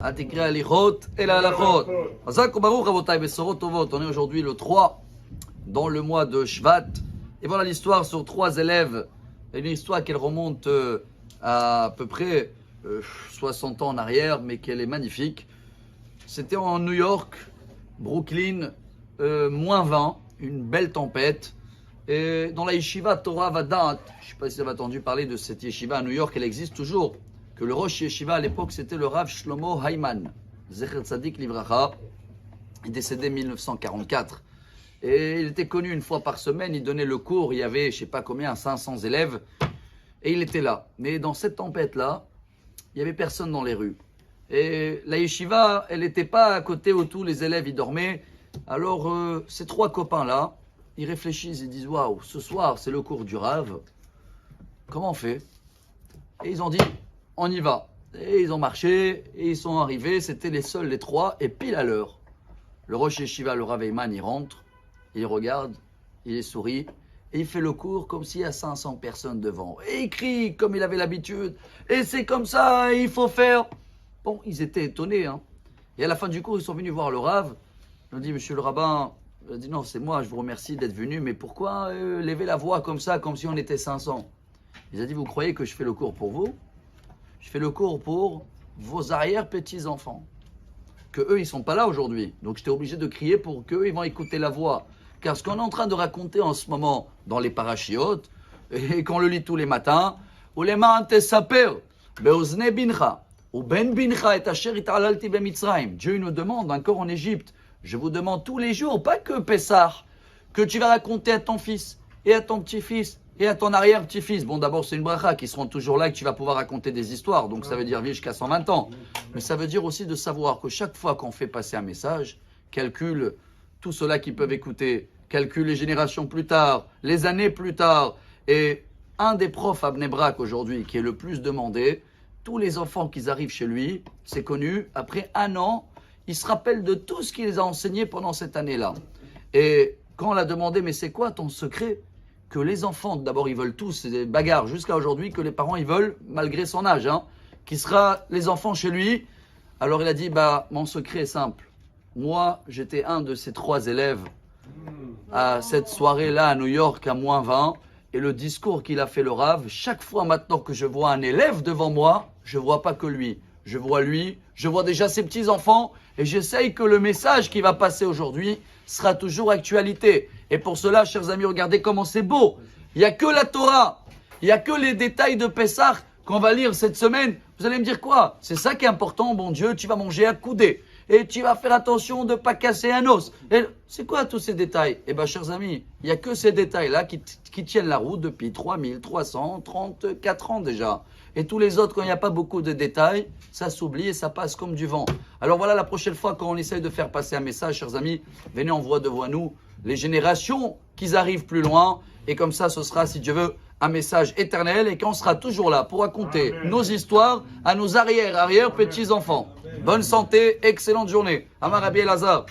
Atikra alichot et la halachot. Hazak Baruch Rabotai Besorot Tovot. On est aujourd'hui le 3 dans le mois de Shvat. Et voilà l'histoire sur 3 élèves. Une histoire qu'elle remonte à peu près 60 ans en arrière, mais qu'elle est magnifique. C'était en New York, Brooklyn, moins 20, une belle tempête. Et dans la yeshiva Torah Vadat, je ne sais pas si vous avez entendu parler de cette yeshiva à New York, elle existe toujours. Que le Rosh Yeshiva à l'époque c'était le Rav Shlomo Hayman, Zecher Tzadik Livracha, il est décédé en 1944. Et il était connu une fois par semaine, il donnait le cours, il y avait je ne sais pas combien, 500 élèves, et il était là. Mais dans cette tempête-là, il n'y avait personne dans les rues. Et la yeshiva, elle n'était pas à côté où tous les élèves y dormaient. Alors ces 3 copains-là, ils réfléchissent, ils disent « Waouh, ce soir c'est le cours du Rav, comment on fait ?» Et ils ont dit on y va. Et ils ont marché, et ils sont arrivés, c'était les seuls, les 3, et pile à l'heure. Le Rosh Yeshiva, le Rav Eyman, il rentre, il regarde, il sourit, et il fait le cours comme s'il y a 500 personnes devant. Et il crie comme il avait l'habitude, et c'est comme ça, il faut faire. Bon, ils étaient étonnés, hein. Et à la fin du cours, ils sont venus voir le Rav. Ils ont dit, monsieur le rabbin, il a dit, non, c'est moi, je vous remercie d'être venu, mais pourquoi lever la voix comme ça, comme si on était 500 ? Il a dit, vous croyez que je fais le cours pour vous ? Je fais le cours pour vos arrière-petits-enfants. Que eux, ils ne sont pas là aujourd'hui. Donc, j'étais obligé de crier pour qu'eux, ils vont écouter la voix. Car ce qu'on est en train de raconter en ce moment dans les parachiotes, et qu'on le lit tous les matins, ou les saper, beozne bincha, ou ben bincha et asher italalti bemitzraim. Dieu nous demande encore en Égypte. Je vous demande tous les jours, pas que Pessah, que tu vas raconter à ton fils et à ton petit-fils et à ton arrière-petit-fils. Bon, d'abord, c'est une bracha qui seront toujours là et que tu vas pouvoir raconter des histoires. Donc, ça veut dire vivre jusqu'à 120 ans. Mais ça veut dire aussi de savoir que chaque fois qu'on fait passer un message, calcule tout cela qui peuvent écouter, calcule les générations plus tard, les années plus tard. Et un des profs à Bnei Brak aujourd'hui qui est le plus demandé, tous les enfants qui arrivent chez lui, c'est connu, après 1 an, il se rappelle de tout ce qu'il les a enseigné pendant cette année-là. Et quand on l'a demandé, mais c'est quoi ton secret ? Que les enfants, d'abord, ils veulent tous, c'est des bagarres jusqu'à aujourd'hui, que les parents, ils veulent, malgré son âge, qui sera les enfants chez lui. Alors il a dit, mon secret est simple. Moi, j'étais un de ces 3 élèves à cette soirée-là à New York, à moins 20. Et le discours qu'il a fait le Rav, chaque fois maintenant que je vois un élève devant moi, je ne vois pas que lui. Je vois lui, je vois déjà ses petits-enfants et j'essaye que le message qui va passer aujourd'hui sera toujours actualité. Et pour cela, chers amis, regardez comment c'est beau. Il n'y a que la Torah, il n'y a que les détails de Pessah qu'on va lire cette semaine. Vous allez me dire quoi ? C'est ça qui est important, bon Dieu, tu vas manger à coudée et tu vas faire attention de ne pas casser un os. Et c'est quoi tous ces détails ? Eh bien, chers amis, il n'y a que ces détails-là qui tiennent la route depuis 3334 ans déjà. Et tous les autres, quand il n'y a pas beaucoup de détails, ça s'oublie et ça passe comme du vent. Alors voilà, la prochaine fois quand on essaye de faire passer un message, chers amis, venez en voix devant nous, les générations qui arrivent plus loin. Et comme ça, ce sera, si Dieu veut, un message éternel et qu'on sera toujours là pour raconter nos histoires à nos arrière-petits-enfants. Bonne santé, excellente journée. Amar Rabbi Elazar.